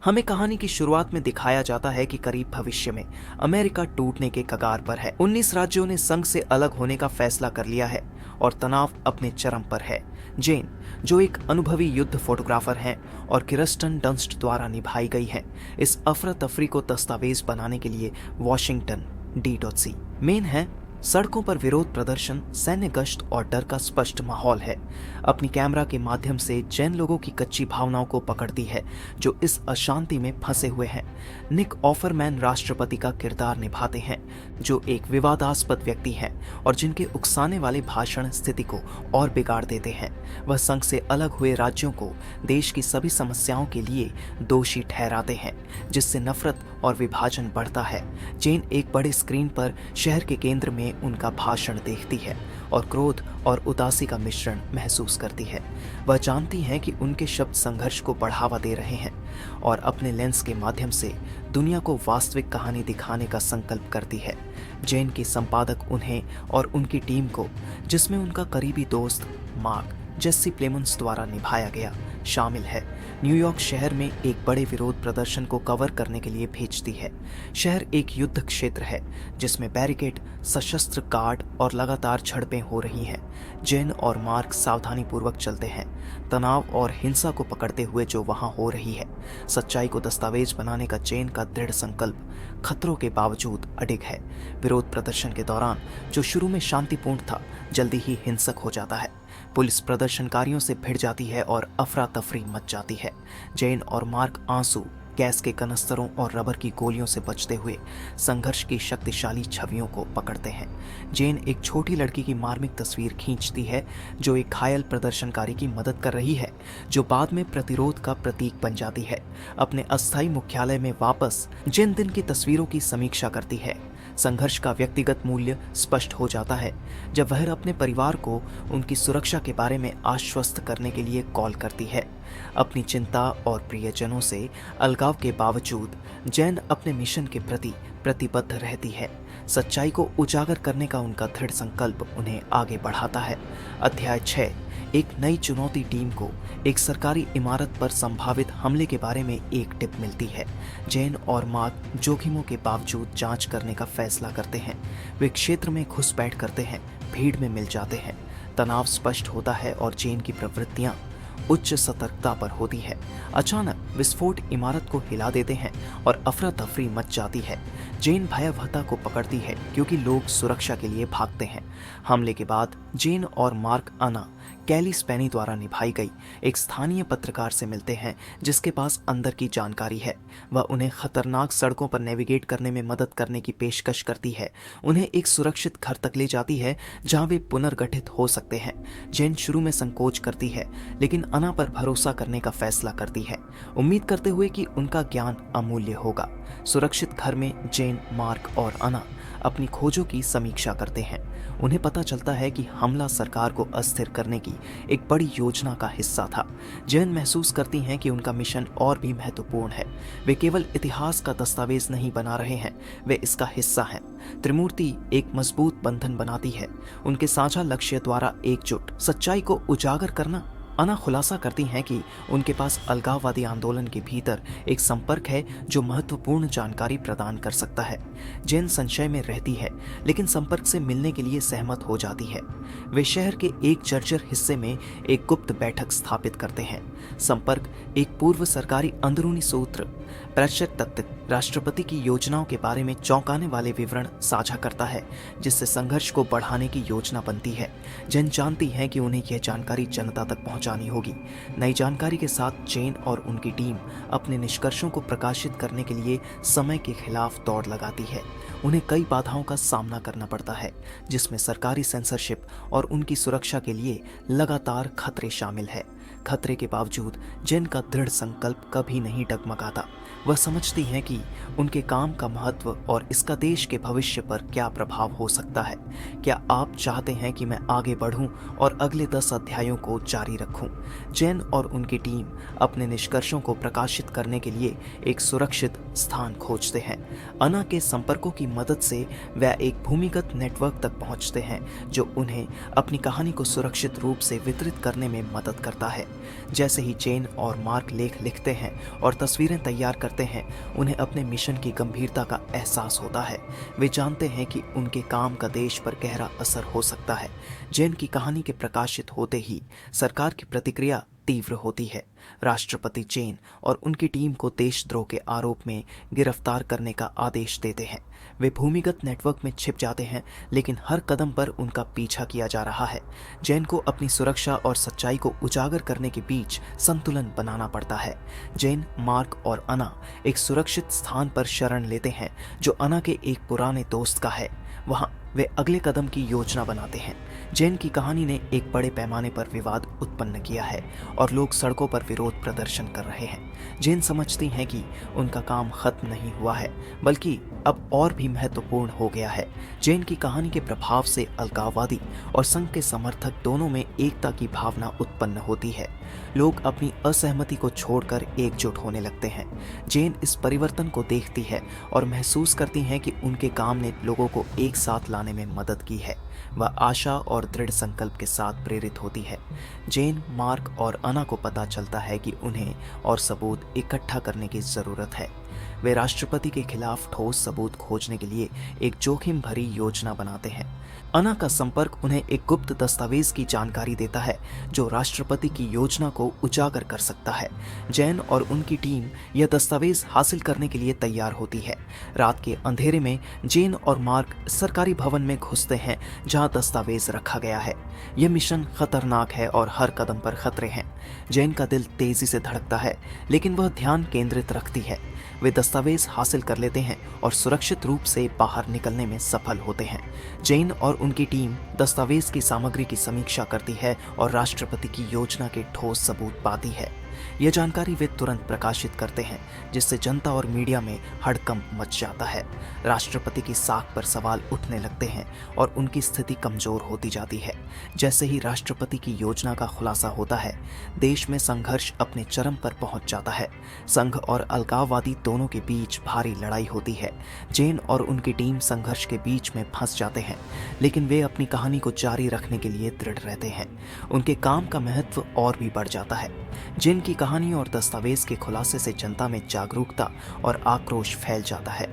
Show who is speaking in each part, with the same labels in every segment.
Speaker 1: हमें कहानी की शुरुआत में दिखाया जाता है कि करीब भविष्य में अमेरिका टूटने के कगार पर है। 19 राज्यों ने संघ से अलग होने का फैसला कर लिया है और तनाव अपने चरम पर है। जेन, जो एक अनुभवी युद्ध फोटोग्राफर हैं और किरस्टन डंस्ट द्वारा निभाई गई है, इस अफरा तफरी को दस्तावेज बनाने के लिए वॉशिंगटन D.C मेन है। सड़कों पर विरोध प्रदर्शन, सैन्य गश्त और डर का स्पष्ट माहौल है। अपनी कैमरा के माध्यम से जैन लोगों की कच्ची भावनाओं को पकड़ती है जो इस अशांति में फंसे हुए हैं। निक ऑफरमैन राष्ट्रपति का किरदार निभाते हैं, जो एक विवादास्पद व्यक्ति हैं और जिनके उकसाने वाले भाषण स्थिति को और बिगाड़ देते हैं। वह संघ से अलग हुए राज्यों को देश की सभी समस्याओं के लिए दोषी ठहराते हैं, जिससे नफरत और विभाजन बढ़ता है। जेन एक बड़े स्क्रीन पर शहर के केंद्र में उनका भाषण देखती है और क्रोध और उदासी का मिश्रण महसूस करती है। वह जानती है कि उनके शब्द संघर्ष को बढ़ावा दे रहे हैं और अपने लेंस के माध्यम से दुनिया को वास्तविक कहानी दिखाने का संकल्प करती है। जेन के संपादक उन्हें और उनकी टीम को, जिसमें उनका करीबी दोस्त मार्क जेसी प्लेमंस द्वारा निभाया गया, शामिल है, न्यूयॉर्क शहर में एक बड़े विरोध प्रदर्शन को कवर करने के लिए भेजती है। शहर एक युद्ध क्षेत्र है जिसमें बैरिकेड, सशस्त्र गार्ड और लगातार झड़पें हो रही हैं। जेन और मार्क सावधानीपूर्वक चलते हैं, तनाव और हिंसा को पकड़ते हुए जो वहां हो रही है। सच्चाई को दस्तावेज बनाने का जेन का दृढ़ संकल्प खतरों के बावजूद अडिग है। विरोध प्रदर्शन के दौरान, जो शुरू में शांतिपूर्ण था, जल्दी ही हिंसक हो जाता है। पुलिस प्रदर्शनकारियों से भिड़ जाती है और अफरा तफरी मच जाती है। जेन और मार्क आंसू, गैस के कनस्तरों और रबर की गोलियों से बचते हुए संघर्ष की शक्तिशाली छवियों को पकड़ते हैं। जेन एक छोटी लड़की की मार्मिक तस्वीर खींचती है जो एक घायल प्रदर्शनकारी की मदद कर रही है, जो बाद में प्रतिरोध का प्रतीक बन जाती है। अपने अस्थायी मुख्यालय में वापस जेन दिन की तस्वीरों की समीक्षा करती है। संघर्ष का व्यक्तिगत मूल्य स्पष्ट हो जाता है जब वह अपने परिवार को उनकी सुरक्षा के बारे में आश्वस्त करने के लिए कॉल करती है। अपनी चिंता और प्रियजनों से अलगाव के बावजूद जेन अपने मिशन के प्रति प्रतिबद्ध रहती है। सच्चाई को उजागर करने का उनका दृढ़ संकल्प उन्हें आगे बढ़ाता है। अध्याय 6, एक नई चुनौती। टीम को एक सरकारी इमारत पर संभावित हमले के बारे में एक टिप मिलती है। जेन और मार्क जोखिमों के बावजूद जांच करने का फैसला करते हैं। वे क्षेत्र में घुसपैठ करते हैं, भीड़ में मिल जाते हैं। तनाव स्पष्ट होता है और जेन की प्रवृत्तियां उच्च सतर्कता पर होती है। अचानक विस्फोट इमारत को हिला देते हैं और अफरा तफरी मच जाती है। जेन भयावहता को पकड़ती है क्योंकि लोग सुरक्षा के लिए भागते हैं। हमले के बाद जेन और मार्क अना, कैली स्पेनी द्वारा निभाई गई एक स्थानीय पत्रकार से मिलते हैं जिसके पास अंदर की जानकारी है। वह उन्हें खतरनाक सड़कों पर नेविगेट करने में मदद करने की पेशकश करती है। उन्हें एक सुरक्षित घर तक ले जाती है जहां वे पुनर्गठित हो सकते हैं। जेन शुरू में संकोच करती है लेकिन अना पर भरोसा करने का फैसला करती है, उम्मीद करते हुए कि उनका ज्ञान अमूल्य होगा। सुरक्षित घर में जेन, मार्क और अना अपनी खोजों की समीक्षा करते हैं। उन्हें पता चलता है कि हमला सरकार को अस्थिर करने की एक बड़ी योजना का हिस्सा था। जेन महसूस करती हैं कि उनका मिशन और भी महत्वपूर्ण है। वे केवल इतिहास का दस्तावेज नहीं बना रहे हैं, वे इसका हिस्सा हैं। त्रिमूर्ति एक मजबूत बंधन बनाती है, उनके साझा लक्ष्य द्वारा एकजुट। सच्चाई को उजागर करना। अना खुलासा करती हैं कि उनके पास अलगाववादी आंदोलन के भीतर एक संपर्क है जो महत्वपूर्ण जानकारी प्रदान कर सकता है। जेन संशय में रहती है लेकिन संपर्क से मिलने के लिए सहमत हो जाती है। वे शहर के एक जर्जर हिस्से में एक गुप्त बैठक स्थापित करते हैं। संपर्क एक पूर्व सरकारी अंदरूनी सूत्र प्रेषक तक राष्ट्रपति की योजनाओं के बारे में चौंकाने वाले विवरण साझा करता है, जिससे संघर्ष को बढ़ाने की योजना बनती है। जेन जानती है कि उन्हें यह जानकारी जनता तक पहुंचानी होगी। नई जानकारी के साथ जेन और उनकी टीम अपने निष्कर्षों को प्रकाशित करने के लिए समय के खिलाफ दौड़ लगाती है। उन्हें कई बाधाओं का सामना करना पड़ता है, जिसमें सरकारी सेंसरशिप और उनकी सुरक्षा के लिए लगातार खतरे शामिल है। खतरे के बावजूद जेन का दृढ़ संकल्प कभी नहीं डगमगाता। वह समझती हैं कि उनके काम का महत्व और इसका देश के भविष्य पर क्या प्रभाव हो सकता है। क्या आप चाहते हैं कि मैं आगे बढ़ूं और अगले 10 अध्यायों को जारी रखूं? जेन और उनकी टीम अपने निष्कर्षों को प्रकाशित करने के लिए एक सुरक्षित स्थान खोजते हैं। अना के संपर्कों की मदद से वह एक भूमिगत नेटवर्क तक पहुंचते हैं जो उन्हें अपनी कहानी को सुरक्षित रूप से वितरित करने में मदद करता है। जैसे ही जेन और मार्क लेख लिखते हैं और तस्वीरें तैयार करते हैं, उन्हें अपने मिशन की गंभीरता का एहसास होता है। वे जानते हैं कि उनके काम का देश पर गहरा असर हो सकता है। जेन की कहानी के प्रकाशित होते ही सरकार की प्रतिक्रिया तीव्र होती है। राष्ट्रपति जेन और उनकी टीम को देशद्रोह के आरोप में गिरफ्तार करने का आदेश देते हैं। वे भूमिगत नेटवर्क में छिप जाते हैं, लेकिन हर कदम पर उनका पीछा किया जा रहा है। जेन को अपनी सुरक्षा और सच्चाई को उजागर करने के बीच संतुलन बनाना पड़ता है। जेन, मार्क और अना एक सुरक्षित स्थान पर शरण लेते हैं जो अना के एक पुराने दोस्त का है। वहां वे अगले कदम की योजना बनाते हैं। जेन की कहानी ने एक बड़े पैमाने पर विवाद उत्पन्न किया है और लोग सड़कों पर विरोध प्रदर्शन कर रहे हैं। जेन समझती हैं कि उनका काम खत्म नहीं हुआ है, बल्कि अब और भी महत्वपूर्ण हो गया है। जेन की कहानी के प्रभाव से अलगाववादी और संघ के समर्थक दोनों में एकता की भावना उत्पन्न होती है। लोग अपनी असहमति को छोड़कर एकजुट होने लगते हैं। जेन इस परिवर्तन को देखती है और महसूस करती हैं कि उनके काम ने लोगों को एक साथ लाने में मदद की है। वह आशा और दृढ़ संकल्प के साथ प्रेरित होती है। जेन, मार्क और अना को पता चलता है कि उन्हें और सबूत इकट्ठा करने की जरूरत है। वे राष्ट्रपति के खिलाफ ठोस सबूत खोजने के लिए एक जोखिम भरी योजना बनाते हैं। अना का संपर्क उन्हें एक गुप्त दस्तावेज की जानकारी देता है जो राष्ट्रपति की योजना को उजागर कर सकता है। जैन और उनकी टीम यह दस्तावेज हासिल करने के लिए तैयार होती है। रात के अंधेरे में जेन और मार्क सरकारी भवन में घुसते हैं जहां दस्तावेज रखा गया है। यह मिशन खतरनाक है और हर कदम पर खतरे हैं। जैन का दिल तेजी से धड़कता है, लेकिन वह ध्यान केंद्रित रखती है। वे दस्तावेज हासिल कर लेते हैं और सुरक्षित रूप से बाहर निकलने में सफल होते हैं। जैन और उनकी टीम दस्तावेज की सामग्री की समीक्षा करती है और राष्ट्रपति की योजना के ठोस सबूत पाती है। यह जानकारी वे तुरंत प्रकाशित करते हैं, जिससे जनता और मीडिया में हड़कंप मच जाता है। राष्ट्रपति की साख पर सवाल उठने लगते हैं और उनकी स्थिति कमजोर होती जाती है। जैसे ही राष्ट्रपति की योजना का खुलासा होता है, देश में संघर्ष अपने चरम पर पहुंच जाता है। संघ और अलगाववादी दोनों के बीच भारी लड़ाई होती है। जैन और उनकी टीम संघर्ष के बीच में फंस जाते हैं, लेकिन वे अपनी कहानी को जारी रखने के लिए दृढ़ रहते हैं। उनके काम का महत्व और भी बढ़ जाता है। जैन की कहानी और दस्तावेज के खुलासे से जनता में जागरूकता और आक्रोश फैल जाता है।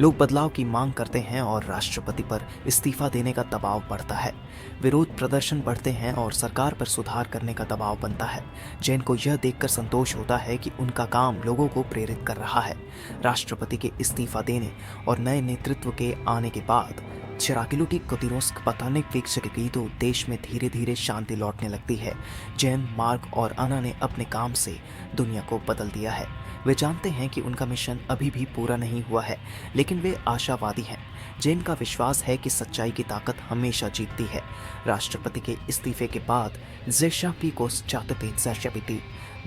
Speaker 1: लोग बदलाव की मांग करते हैं और राष्ट्रपति पर इस्तीफा देने का दबाव बढ़ता है। विरोध प्रदर्शन बढ़ते हैं और सरकार पर सुधार करने का दबाव बनता है। जैन को यह देखकर संतोष होता है कि उनका काम लोगों को प्रेरित कर रहा है। राष्ट्रपति के इस्तीफा देने और नए नेतृत्व के आने के बाद चिराकिलुटी कोतिरोस्क पतानिक वीक्षक तो देश में धीरे धीरे शांति लौटने लगती है। जैन, मार्क और अना ने अपने काम से दुनिया को बदल दिया है। वे जानते हैं कि उनका मिशन अभी भी पूरा नहीं हुआ है, लेकिन वे आशावादी हैं। जैन का विश्वास है कि सच्चाई की ताकत हमेशा जीतती है। राष्ट्रपति के इस्तीफे के बाद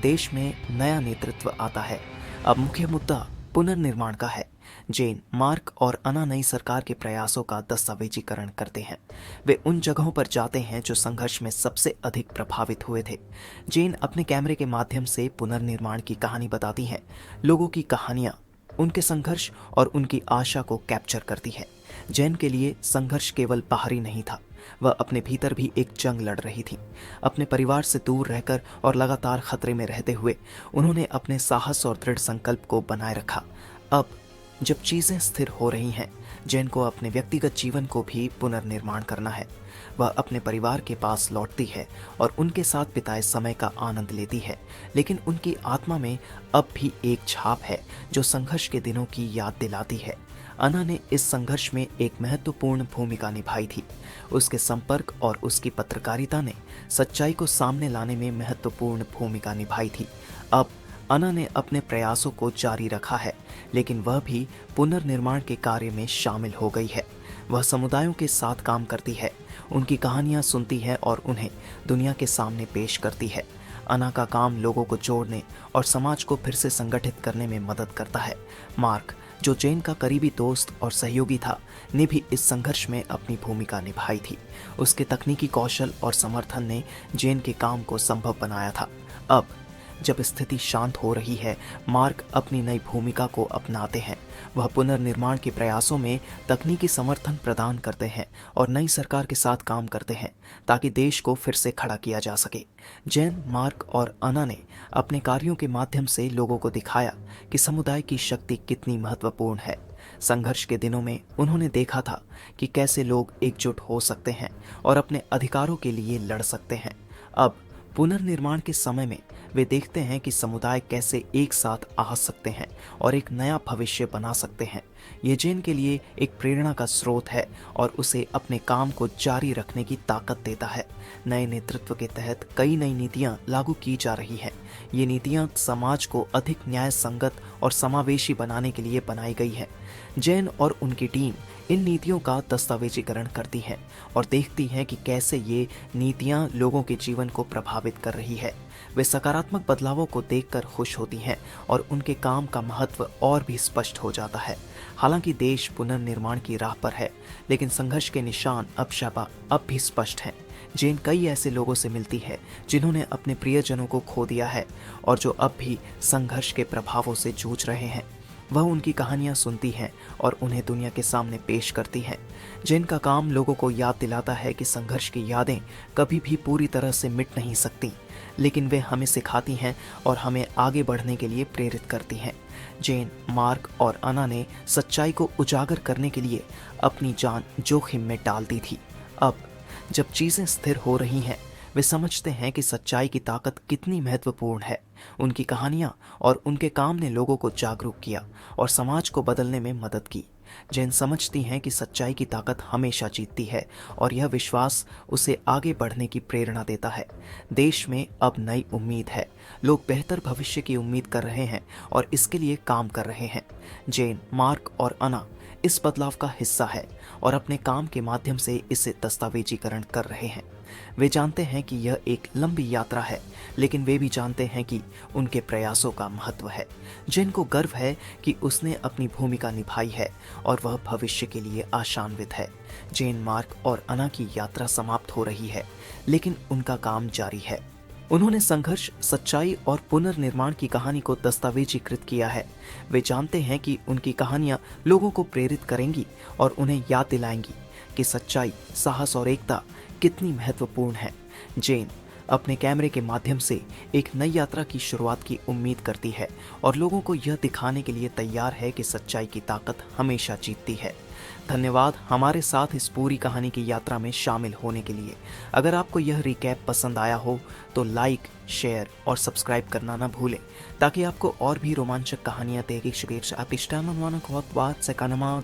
Speaker 1: देश में नया नेतृत्व आता है। अब मुख्य मुद्दा पुनर्निर्माण का है। जैन, मार्क और अना नई सरकार के प्रयासों का दस्तावेजीकरण करते हैं। वे उन जगहों पर जाते हैं जो संघर्ष में सबसे अधिक प्रभावित हुए थे। जैन अपने कैमरे के माध्यम से पुनर्निर्माण की कहानी बताती हैं। लोगों की कहानियां उनके संघर्ष और उनकी आशा को कैप्चर करती है। जैन के लिए संघर्ष केवल बाहरी नहीं था, वह अपने भीतर भी एक जंग लड़ रही थी। अपने परिवार से दूर रहकर और लगातार खतरे में रहते हुए उन्होंने अपने साहस और दृढ़ संकल्प को बनाए रखा। अब जब चीजें स्थिर हो रही हैं, जैन को अपने व्यक्तिगत जीवन को भी पुनर्निर्माण करना है। वह अपने परिवार के पास लौटती है और उनके साथ बिताए समय का आनंद लेती है, लेकिन उनकी आत्मा में अब भी एक छाप है जो संघर्ष के दिनों की याद दिलाती है। अना ने इस संघर्ष में एक महत्वपूर्ण भूमिका निभाई थी। उसके संपर्क और उसकी पत्रकारिता ने सच्चाई को सामने लाने में महत्वपूर्ण भूमिका निभाई थी। अब अना ने अपने प्रयासों को जारी रखा है, लेकिन वह भी पुनर्निर्माण के कार्य में शामिल हो गई है। वह समुदायों के साथ काम करती है, उनकी कहानियां सुनती है और उन्हें दुनिया के सामने पेश करती है। अना का काम लोगों को जोड़ने और समाज को फिर से संगठित करने में मदद करता है। मार्क, जो जैन का करीबी दोस्त और सहयोगी था, ने भी इस संघर्ष में अपनी भूमिका निभाई थी। उसके तकनीकी कौशल और समर्थन ने जैन के काम को संभव बनाया था। अब जब स्थिति शांत हो रही है, मार्क अपनी नई भूमिका को अपनाते हैं। वह पुनर्निर्माण के प्रयासों में तकनीकी समर्थन प्रदान करते हैं और नई सरकार के साथ काम करते हैं ताकि देश को फिर से खड़ा किया जा सके। जेन, मार्क और अना ने अपने कार्यों के माध्यम से लोगों को दिखाया कि समुदाय की शक्ति कितनी महत्वपूर्ण है। संघर्ष के दिनों में उन्होंने देखा था कि कैसे लोग एकजुट हो सकते हैं और अपने अधिकारों के लिए लड़ सकते हैं। अब पुनर्निर्माण के समय में वे देखते हैं कि समुदाय कैसे एक साथ आ सकते हैं और एक नया भविष्य बना सकते हैं। ये जेन के लिए एक प्रेरणा का स्रोत है और उसे अपने काम को जारी रखने की ताकत देता है। नए नेतृत्व के तहत कई नई नीतियां लागू की जा रही हैं। ये नीतियां समाज को अधिक न्याय संगत और समावेशी बनाने के लिए बनाई गई है। जेन और उनकी टीम इन नीतियों का दस्तावेजीकरण करती है और देखती है कि कैसे ये नीतियां लोगों के जीवन को प्रभावित कर रही है। वे सकारात्मक बदलावों को देखकर खुश होती हैं और उनके काम का महत्व और भी स्पष्ट हो जाता है। हालांकि देश पुनर्निर्माण की राह पर है, लेकिन संघर्ष के निशान अब भी स्पष्ट हैं। जेन कई ऐसे लोगों से मिलती है जिन्होंने अपने प्रियजनों को खो दिया है और जो अब भी संघर्ष के प्रभावों से जूझ रहे हैं। वह उनकी कहानियां सुनती है और उन्हें दुनिया के सामने पेश करती है। जेन का काम लोगों को याद दिलाता है कि संघर्ष की यादें कभी भी पूरी तरह से मिट नहीं सकती, लेकिन वे हमें सिखाती हैं और हमें आगे बढ़ने के लिए प्रेरित करती हैं। जेन, मार्क और अना ने सच्चाई को उजागर करने के लिए अपनी जान जोखिम में डाल दी थी। अब जब चीजें स्थिर हो रही हैं, वे समझते हैं कि सच्चाई की ताकत कितनी महत्वपूर्ण है। उनकी कहानियां और उनके काम ने लोगों को जागरूक किया और समाज को बदलने में मदद की। जेन समझती हैं कि सच्चाई की ताकत हमेशा जीतती है और यह विश्वास उसे आगे बढ़ने की प्रेरणा देता है। देश में अब नई उम्मीद है। लोग बेहतर भविष्य की उम्मीद कर रहे हैं और इसके लिए काम कर रहे हैं। जेन, मार्क और अना इस बदलाव का हिस्सा है और अपने काम के माध्यम से इसे दस्तावेजीकरण कर रहे हैं। वे जानते हैं कि यह एक लंबी यात्रा है, लेकिन वे भी जानते हैं कि उनके प्रयासों का महत्व है। जेन को गर्व है कि उसने अपनी भूमिका निभाई है और वह भविष्य के लिए आशान्वित है। जेन, मार्क और अना की यात्रा समाप्त हो रही है, लेकिन उनका काम जारी है। उन्होंने संघर्ष, सच्चाई और पुनर्निर्माण की कहानी को दस्तावेजीकृत किया है। वे जानते हैं कि उनकी कहानियां लोगों को प्रेरित करेंगी और उन्हें याद दिलाएंगी कि सच्चाई, साहस और एकता कितनी महत्वपूर्ण है। जेन अपने कैमरे के माध्यम से एक नई यात्रा की शुरुआत की उम्मीद करती है और लोगों को यह दिखाने के लिए तैयार है कि सच्चाई की ताकत हमेशा जीतती है। धन्यवाद हमारे साथ इस पूरी कहानी की यात्रा में शामिल होने के लिए। अगर आपको यह रिकैप पसंद आया हो तो लाइक, शेयर और सब्सक्राइब करना ना भूलें ताकि आपको और भी रोमांचक कहानियां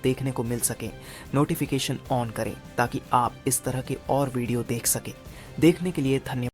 Speaker 1: देखने को मिल सके। नोटिफिकेशन ऑन करें ताकि आप इस तरह के और वीडियो देख सकें। देखने के लिए धन्यवाद।